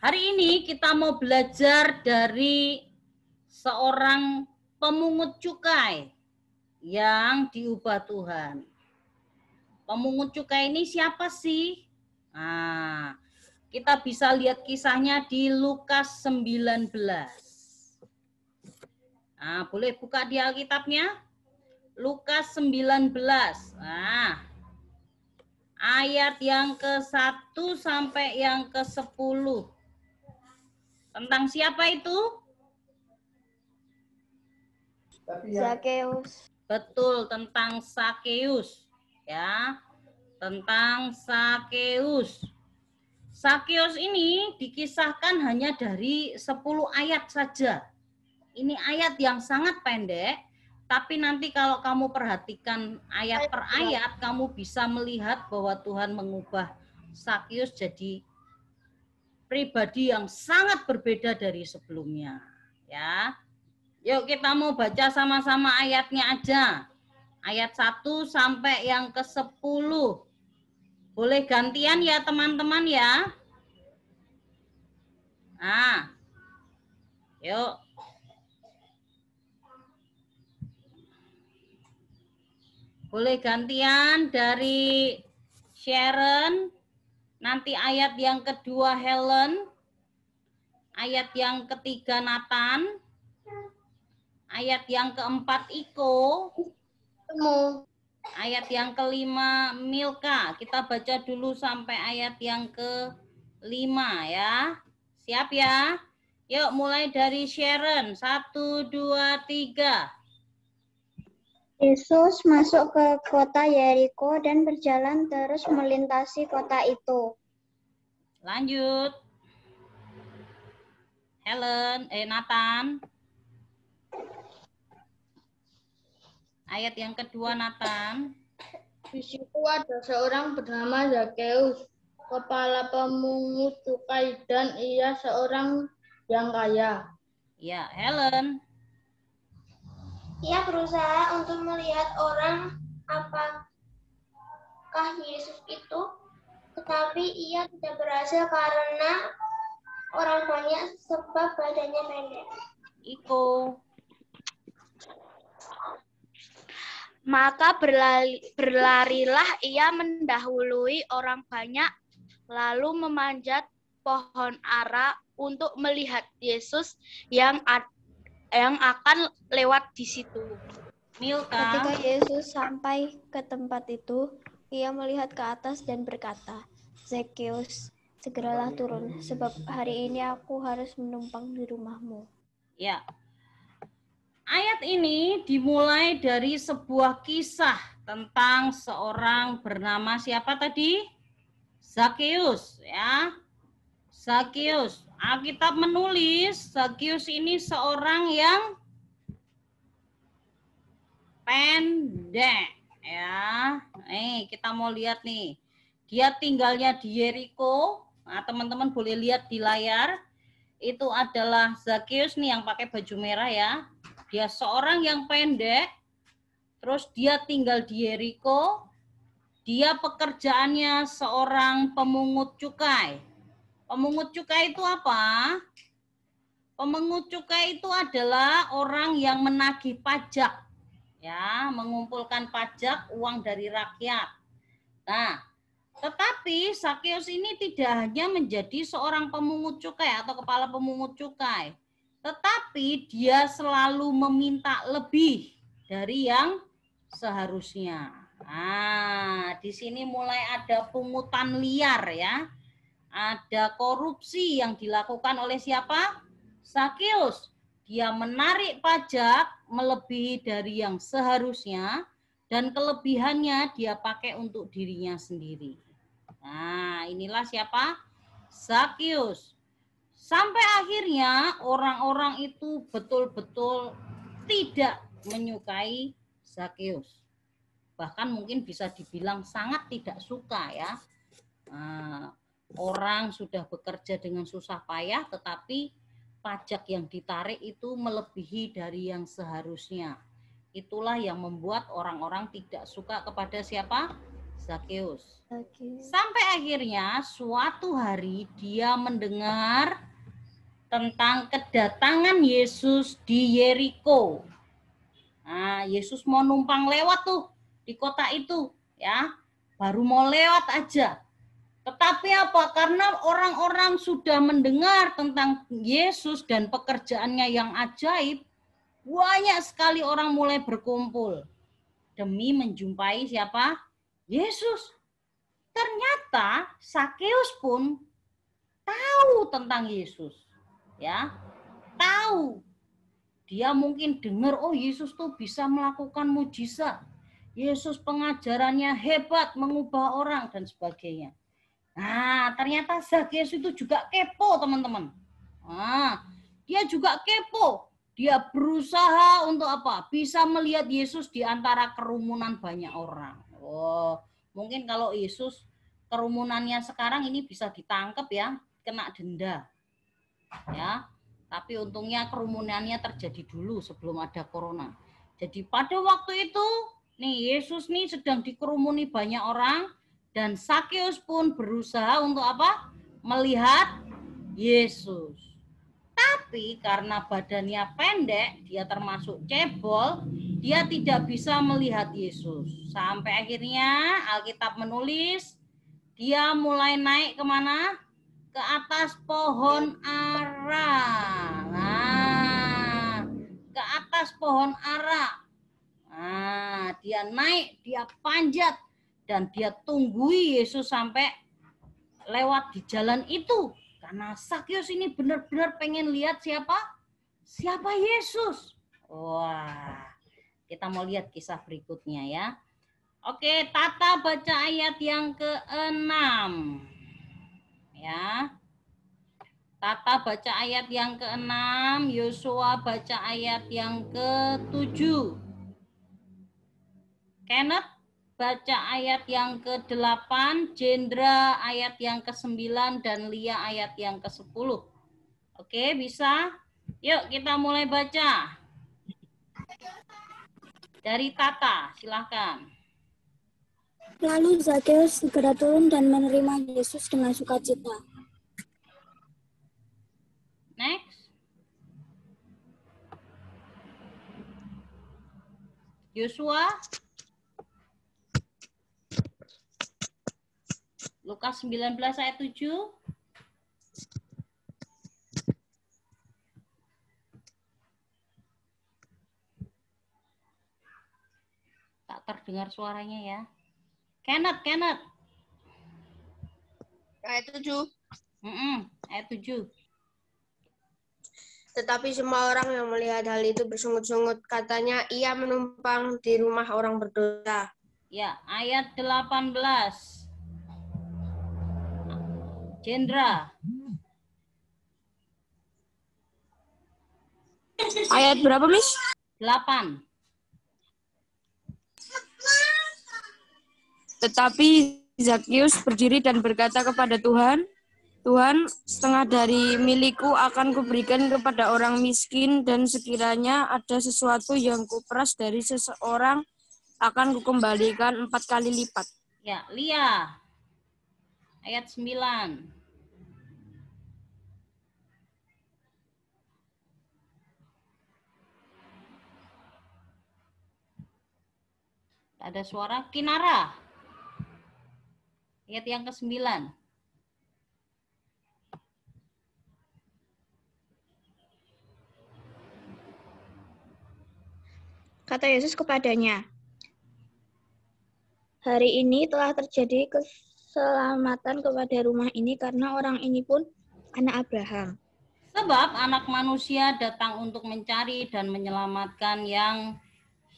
Hari ini kita mau belajar dari seorang pemungut cukai yang diubah Tuhan. Pemungut cukai ini siapa sih? Nah, kita bisa lihat kisahnya di Lukas 19. Nah, boleh buka di Alkitabnya? Lukas 19. Nah, ayat yang ke-1 sampai yang ke-10. Tentang siapa itu? Zakeus. Betul, tentang Sakeus. Ya, tentang Sakeus. Sakeus ini dikisahkan hanya dari 10 ayat saja. Ini ayat yang sangat pendek, tapi nanti kalau kamu perhatikan ayat per ayat, kamu bisa melihat bahwa Tuhan mengubah Sakeus jadi pribadi yang sangat berbeda dari sebelumnya. Ya, yuk kita mau baca sama-sama ayatnya aja. Ayat 1 sampai yang ke-10. Boleh gantian ya teman-teman ya. Nah, yuk. Boleh gantian dari Sharon. Nanti ayat yang kedua Helen. Ayat yang ketiga Nathan. Ayat yang keempat Iko. Ayat yang kelima Milka. Kita baca dulu sampai ayat yang ke-5 ya. Siap ya? Yuk mulai dari Sharon. 1, 2, 3. Yesus masuk ke kota Yeriko dan berjalan terus melintasi kota itu. Lanjut. Helen, Nathan. Ayat yang kedua Nathan. Di situ ada seorang bernama Zakeus, kepala pemungut cukai, dan ia seorang yang kaya. Ya, Helen. Ia berusaha untuk melihat orang apakah Yesus itu, tetapi ia tidak berhasil karena orang banyak sebab badannya pendek. Iko. Maka berlarilah ia mendahului orang banyak, lalu memanjat pohon ara untuk melihat Yesus yang akan lewat di situ. Milka. Ketika Yesus sampai ke tempat itu, ia melihat ke atas dan berkata, "Zakeus, segeralah turun, sebab hari ini aku harus menumpang di rumahmu." Ya. Ayat ini dimulai dari sebuah kisah tentang seorang bernama siapa tadi? Zakeus ya. Zakeus. Alkitab menulis Zakeus ini seorang yang pendek ya. Kita mau lihat nih. Dia tinggalnya di Yeriko. Nah, teman-teman boleh lihat di layar. Itu adalah Zakeus nih yang pakai baju merah ya. Dia seorang yang pendek, terus dia tinggal di Yeriko. Dia pekerjaannya seorang pemungut cukai. Pemungut cukai itu apa? Pemungut cukai itu adalah orang yang menagih pajak, ya, mengumpulkan pajak uang dari rakyat. Nah, tetapi Zakeus ini tidak hanya menjadi seorang pemungut cukai atau kepala pemungut cukai, tetapi dia selalu meminta lebih dari yang seharusnya. Nah, di sini mulai ada pungutan liar ya. Ada korupsi yang dilakukan oleh siapa? Zakeus. Dia menarik pajak melebihi dari yang seharusnya dan kelebihannya dia pakai untuk dirinya sendiri. Nah, inilah siapa? Zakeus. Sampai akhirnya orang-orang itu betul-betul tidak menyukai Zakeus. Bahkan mungkin bisa dibilang sangat tidak suka ya. Nah, orang sudah bekerja dengan susah payah tetapi pajak yang ditarik itu melebihi dari yang seharusnya. Itulah yang membuat orang-orang tidak suka kepada siapa? Zakeus. Zakheus. Sampai akhirnya suatu hari dia mendengar tentang kedatangan Yesus di Yeriko. Nah, Yesus mau numpang lewat tuh di kota itu, ya. Baru mau lewat aja. Tetapi apa? Karena orang-orang sudah mendengar tentang Yesus dan pekerjaannya yang ajaib, banyak sekali orang mulai berkumpul demi menjumpai siapa? Yesus. Ternyata Zakheus pun tahu tentang Yesus. Ya, tahu. Dia mungkin dengar, oh Yesus tuh bisa melakukan mujizat. Yesus pengajarannya hebat, mengubah orang dan sebagainya. Nah, ternyata Zakheus itu juga kepo, teman-teman. Nah, dia juga kepo. Dia berusaha untuk apa? Bisa melihat Yesus di antara kerumunan banyak orang. Oh, mungkin kalau Yesus kerumunannya sekarang ini bisa ditangkap ya, kena denda. Ya. Tapi untungnya kerumunannya terjadi dulu sebelum ada corona. Jadi pada waktu itu, nih Yesus nih sedang dikerumuni banyak orang dan Zakheus pun berusaha untuk apa? Melihat Yesus. Tapi karena badannya pendek, dia termasuk cebol, dia tidak bisa melihat Yesus. Sampai akhirnya Alkitab menulis, dia mulai naik kemana? Ke atas pohon ara. Nah, ke atas pohon ara. Nah, dia naik, dia panjat, dan dia tunggui Yesus sampai lewat di jalan itu. Karena Zakheus ini benar-benar pengen lihat siapa? Siapa Yesus. Wah, kita mau lihat kisah berikutnya ya. Oke, Tata baca ayat yang ke-6. Ya. Tata baca ayat yang ke-6, Yosua baca ayat yang ke-7. Kenneth baca ayat yang ke-8, Jendra ayat yang ke-9, dan Lia ayat yang ke-10. Oke, bisa? Yuk kita mulai baca. Dari Tata, silahkan. Lalu Zakheus segera turun dan menerima Yesus dengan sukacita. Next. Yosua. Lukas 19 ayat 7. Tak terdengar suaranya ya. Kenneth. Ayat 7. Ayat 7. Tetapi semua orang yang melihat hal itu bersungut-sungut, katanya ia menumpang di rumah orang berdosa. Ya, ayat 18. Jendra. Ayat berapa, Miss? 8. Tetapi Zakheus berdiri dan berkata kepada Tuhan, Tuhan, setengah dari milikku akan kuberikan kepada orang miskin, dan sekiranya ada sesuatu yang kuperas dari seseorang, akan kukembalikan 4 kali lipat. Ya, Lia. Ayat 9. Ada suara. Kinara. Ayat yang ke-9. Kata Yesus kepadanya, hari ini telah terjadi keselamatan kepada rumah ini karena orang ini pun anak Abraham. Sebab anak manusia datang untuk mencari dan menyelamatkan yang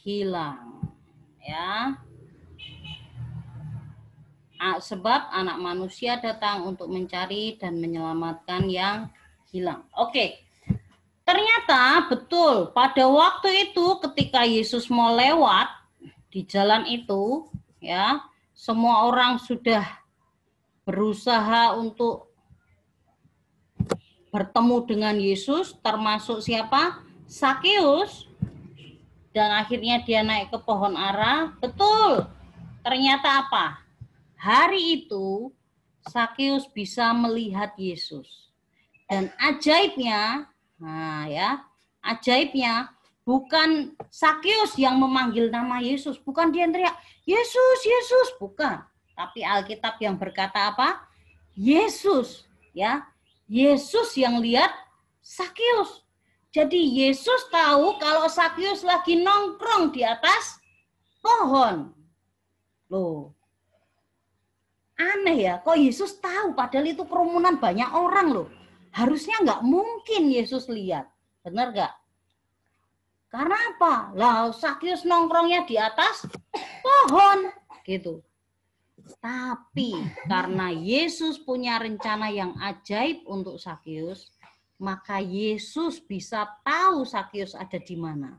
hilang. Ya. Sebab anak manusia datang untuk mencari dan menyelamatkan yang hilang. Oke. Ternyata betul pada waktu itu ketika Yesus mau lewat di jalan itu, ya, semua orang sudah berusaha untuk bertemu dengan Yesus, termasuk siapa? Zakheus. Dan akhirnya dia naik ke pohon ara. Betul. Ternyata apa? hari itu Sakeus bisa melihat Yesus. Dan ajaibnya, nah ya, ajaibnya bukan Sakeus yang memanggil nama Yesus, bukan dia yang teriak, Yesus, Yesus, bukan. Tapi Alkitab yang berkata apa? Yesus, ya. Yesus yang lihat Sakeus. Jadi Yesus tahu kalau Sakeus lagi nongkrong di atas pohon. Loh, aneh ya, kok Yesus tahu padahal itu kerumunan banyak orang loh. Harusnya nggak mungkin Yesus lihat, benar nggak? Karena apa? Lah Sakeus nongkrongnya di atas pohon, gitu. Tapi karena Yesus punya rencana yang ajaib untuk Sakeus, maka Yesus bisa tahu Sakeus ada di mana.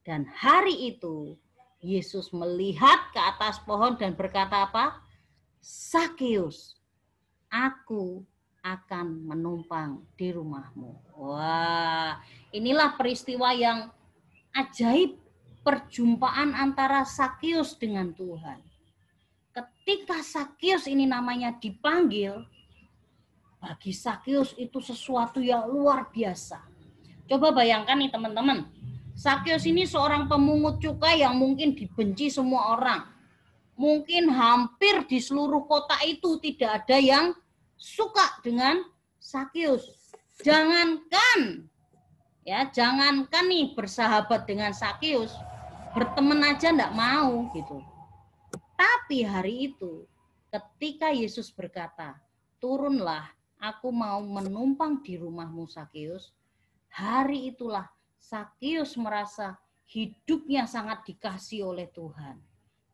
Dan hari itu Yesus melihat ke atas pohon dan berkata apa? Sakeus, aku akan menumpang di rumahmu. Wah, inilah peristiwa yang ajaib, perjumpaan antara Sakeus dengan Tuhan. Ketika Sakeus ini namanya dipanggil, bagi Sakeus itu sesuatu yang luar biasa. Coba bayangkan nih teman-teman, Sakeus ini seorang pemungut cukai yang mungkin dibenci semua orang. Mungkin hampir di seluruh kota itu tidak ada yang suka dengan Sakeus. Jangankan nih bersahabat dengan Sakeus, berteman aja enggak mau gitu. Tapi hari itu ketika Yesus berkata, turunlah, aku mau menumpang di rumahmu Sakeus. Hari itulah Sakeus merasa hidupnya sangat dikasihi oleh Tuhan.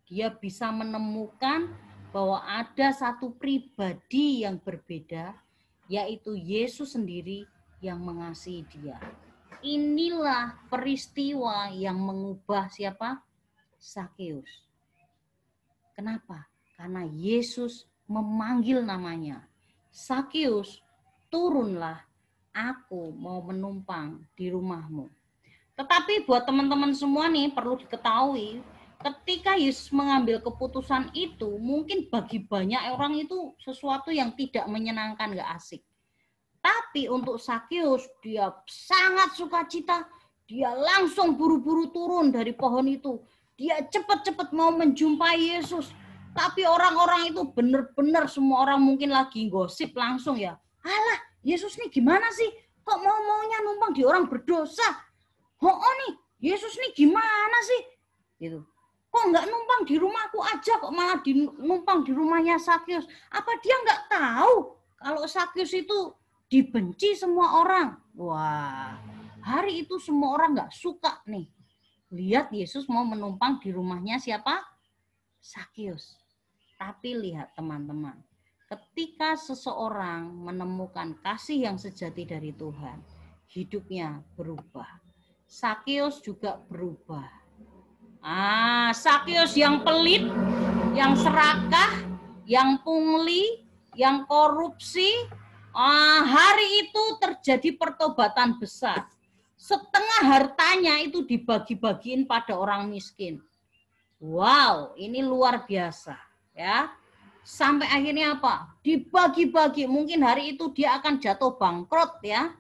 Dia bisa menemukan bahwa ada satu pribadi yang berbeda, yaitu Yesus sendiri yang mengasihi dia. Inilah peristiwa yang mengubah siapa? Sakeus. Kenapa? Karena Yesus memanggil namanya. Sakeus, turunlah, aku mau menumpang di rumahmu. Tetapi buat teman-teman semua nih perlu diketahui, ketika Yesus mengambil keputusan itu, mungkin bagi banyak orang itu sesuatu yang tidak menyenangkan, gak asik. Tapi untuk Sakeus, dia sangat sukacita. Dia langsung buru-buru turun dari pohon itu. Dia cepat-cepat mau menjumpai Yesus. Tapi orang-orang itu benar-benar semua orang mungkin lagi gosip langsung ya. Alah, Yesus nih gimana sih? Kok mau-maunya numpang di orang berdosa? Oh nih, Yesus nih gimana sih? Gitu. Kok nggak numpang di rumahku aja, kok malah numpang di rumahnya Sakeus? Apa dia nggak tahu kalau Sakeus itu dibenci semua orang? Wah, hari itu semua orang nggak suka nih. Lihat Yesus mau menumpang di rumahnya siapa? Sakeus. Tapi lihat teman-teman, ketika seseorang menemukan kasih yang sejati dari Tuhan, hidupnya berubah. Sakeus juga berubah. Sakeus yang pelit, yang serakah, yang pungli, yang korupsi, hari itu terjadi pertobatan besar. Setengah hartanya itu dibagi-bagiin pada orang miskin. Wow, ini luar biasa ya. Sampai akhirnya apa? Dibagi-bagi. Mungkin hari itu dia akan jatuh bangkrut ya.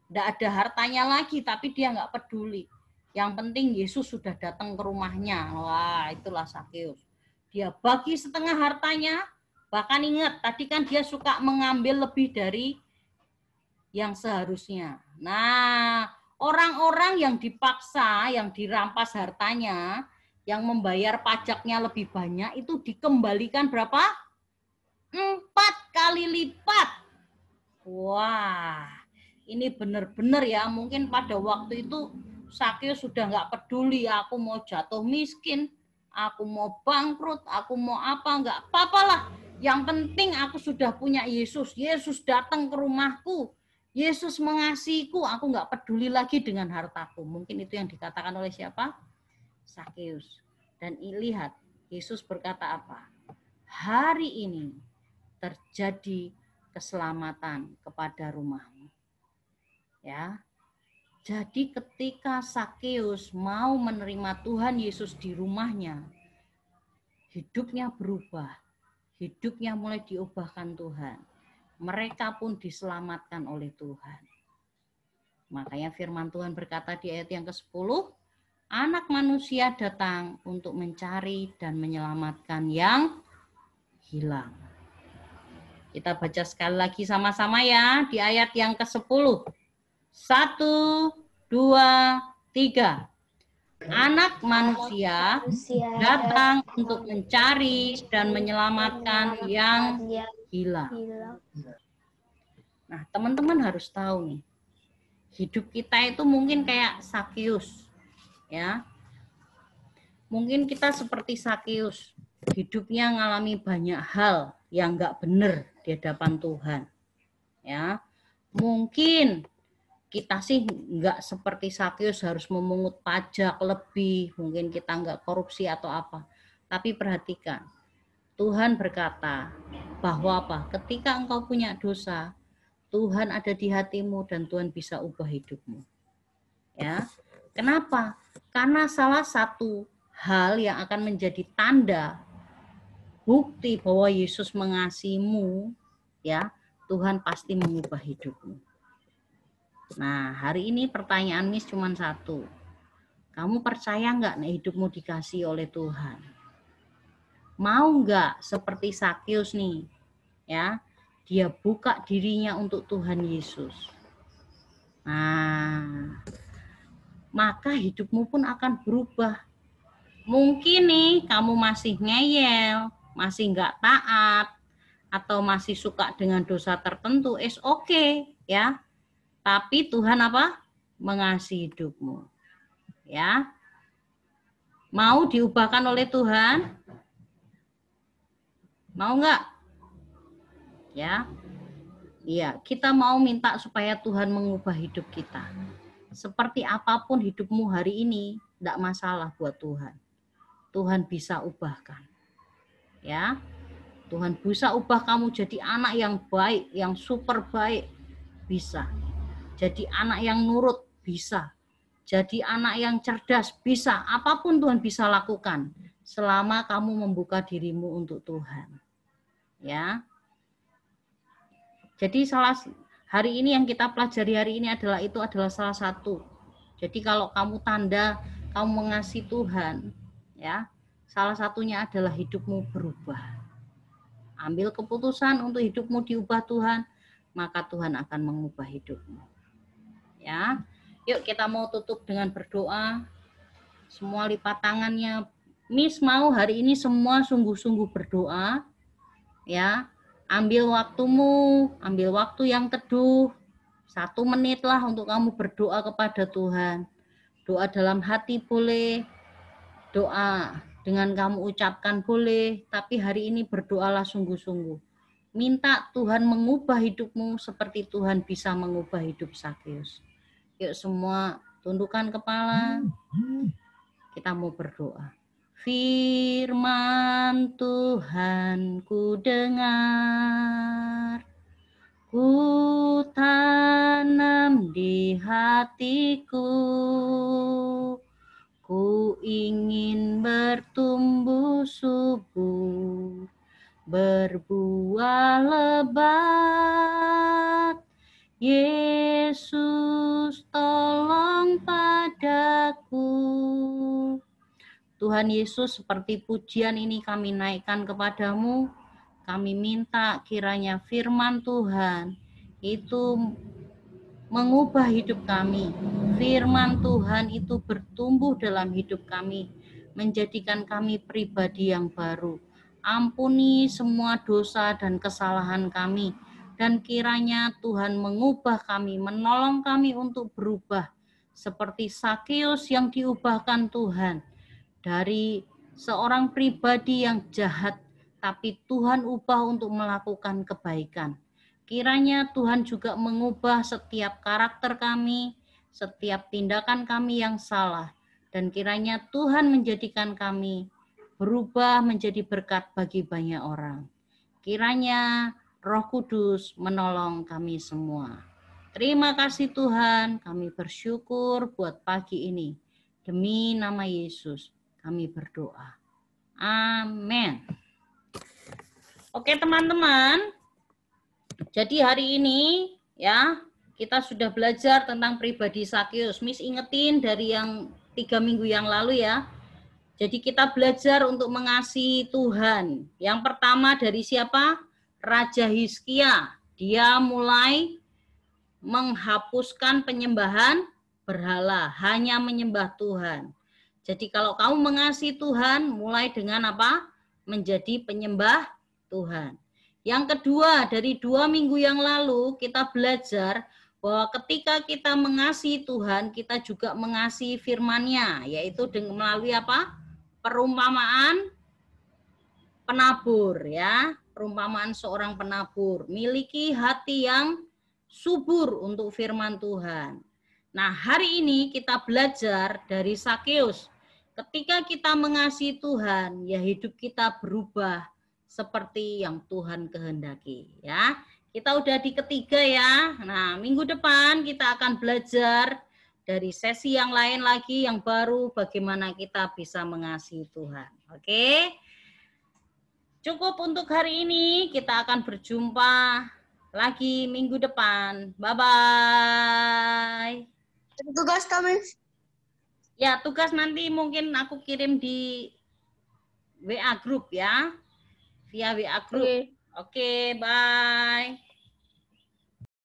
Tidak ada hartanya lagi, tapi dia nggak peduli. Yang penting Yesus sudah datang ke rumahnya. Wah, itulah Sakeus. Dia bagi setengah hartanya. Bahkan ingat, tadi kan dia suka mengambil lebih dari yang seharusnya. Nah, orang-orang yang dipaksa, yang dirampas hartanya, yang membayar pajaknya lebih banyak, itu dikembalikan berapa? 4 kali lipat. Wah, ini benar-benar ya, mungkin pada waktu itu Sakeus sudah nggak peduli, aku mau jatuh miskin, aku mau bangkrut, aku mau apa, nggak apa-apa lah. Yang penting aku sudah punya Yesus. Yesus datang ke rumahku. Yesus mengasihiku, aku nggak peduli lagi dengan hartaku. Mungkin itu yang dikatakan oleh siapa? Sakeus. Dan lihat, Yesus berkata apa? Hari ini terjadi keselamatan kepada rumahmu. Ya. Jadi ketika Sakeus mau menerima Tuhan Yesus di rumahnya, hidupnya berubah. hidupnya mulai diubahkan Tuhan. Mereka pun diselamatkan oleh Tuhan. Makanya firman Tuhan berkata di ayat yang ke-10, Anak manusia datang untuk mencari dan menyelamatkan yang hilang. Kita baca sekali lagi sama-sama ya di ayat yang ke-10. 1, 2, 3. Anak manusia datang untuk mencari dan menyelamatkan yang hilang. Nah, teman-teman harus tahu nih, hidup kita itu mungkin kayak Sakeus, ya. Mungkin kita seperti Sakeus, hidupnya ngalami banyak hal yang nggak benar di hadapan Tuhan, ya. Mungkin kita sih nggak seperti Sakeus harus memungut pajak lebih, mungkin kita nggak korupsi atau apa. Tapi perhatikan, Tuhan berkata bahwa apa? Ketika engkau punya dosa, Tuhan ada di hatimu dan Tuhan bisa ubah hidupmu. Ya. Kenapa? Karena salah satu hal yang akan menjadi tanda bukti bahwa Yesus mengasihimu, ya, Tuhan pasti mengubah hidupmu. Nah, hari ini pertanyaan Miss cuma satu. Kamu percaya nggak hidupmu dikasih oleh Tuhan? Mau nggak seperti Sakeus nih, ya? Dia buka dirinya untuk Tuhan Yesus. Nah, maka hidupmu pun akan berubah. Mungkin nih kamu masih ngeyel, masih nggak taat, atau masih suka dengan dosa tertentu, is okay, ya. Tapi Tuhan apa? Mengasihi hidupmu. Ya. Mau diubahkan oleh Tuhan? Mau nggak? Ya. Iya, kita mau minta supaya Tuhan mengubah hidup kita. Seperti apapun hidupmu hari ini, enggak masalah buat Tuhan. Tuhan bisa ubahkan. Ya. Tuhan bisa ubah kamu jadi anak yang baik, yang super baik. Bisa. Jadi anak yang nurut, bisa. Jadi anak yang cerdas, bisa. Apapun Tuhan bisa lakukan selama kamu membuka dirimu untuk Tuhan. Ya. Jadi hari ini yang kita pelajari hari ini adalah salah satu. Jadi kalau kamu tanda kamu mengasihi Tuhan, ya, salah satunya adalah hidupmu berubah. Ambil keputusan untuk hidupmu diubah Tuhan, maka Tuhan akan mengubah hidupmu. Ya, yuk kita mau tutup dengan berdoa. Semua lipat tangannya. Miss mau hari ini semua sungguh-sungguh berdoa, ya. Ambil waktumu, ambil waktu yang teduh, 1 menit lah untuk kamu berdoa kepada Tuhan. Doa dalam hati boleh, doa dengan kamu ucapkan boleh, tapi hari ini berdoalah sungguh-sungguh. Minta Tuhan mengubah hidupmu seperti Tuhan bisa mengubah hidup Sakeus. Yuk semua tundukkan kepala, kita mau berdoa. Firman Tuhan ku dengar, ku tanam di hatiku, ku ingin bertumbuh subur, berbuah lebat. Yesus tolong padaku. Tuhan Yesus, seperti pujian ini kami naikkan kepadamu, kami minta kiranya firman Tuhan itu mengubah hidup kami. Firman Tuhan itu bertumbuh dalam hidup kami, menjadikan kami pribadi yang baru. Ampuni semua dosa dan kesalahan kami, dan kiranya Tuhan mengubah kami, menolong kami untuk berubah, seperti Sakeus yang diubahkan Tuhan. Dari seorang pribadi yang jahat, tapi Tuhan ubah untuk melakukan kebaikan. Kiranya Tuhan juga mengubah setiap karakter kami, setiap tindakan kami yang salah. Dan kiranya Tuhan menjadikan kami berubah menjadi berkat bagi banyak orang. Kiranya Roh Kudus menolong kami semua. Terima kasih Tuhan, kami bersyukur buat pagi ini. Demi nama Yesus kami berdoa. Amin. Oke teman-teman, jadi hari ini ya kita sudah belajar tentang pribadi Zakeus. Miss ingetin dari yang 3 minggu yang lalu ya. Jadi kita belajar untuk mengasihi Tuhan. Yang pertama dari siapa? Raja Hizkia. Dia mulai menghapuskan penyembahan berhala, hanya menyembah Tuhan. Jadi kalau kamu mengasihi Tuhan, mulai dengan apa? Menjadi penyembah Tuhan. Yang kedua, dari 2 minggu yang lalu kita belajar bahwa ketika kita mengasihi Tuhan, kita juga mengasihi firman-Nya, yaitu dengan melalui apa? Perumpamaan penabur ya, perumpamaan seorang penabur, miliki hati yang subur untuk firman Tuhan. Nah, hari ini kita belajar dari Zakeus. Ketika kita mengasihi Tuhan, ya hidup kita berubah seperti yang Tuhan kehendaki ya. Kita udah di ketiga ya. Nah, minggu depan kita akan belajar dari sesi yang lain lagi yang baru bagaimana kita bisa mengasihi Tuhan. Oke. Cukup untuk hari ini. Kita akan berjumpa lagi minggu depan. Bye-bye. Tugas kami. Ya, tugas nanti mungkin aku kirim di WA group ya. Via WA group. Oke, bye.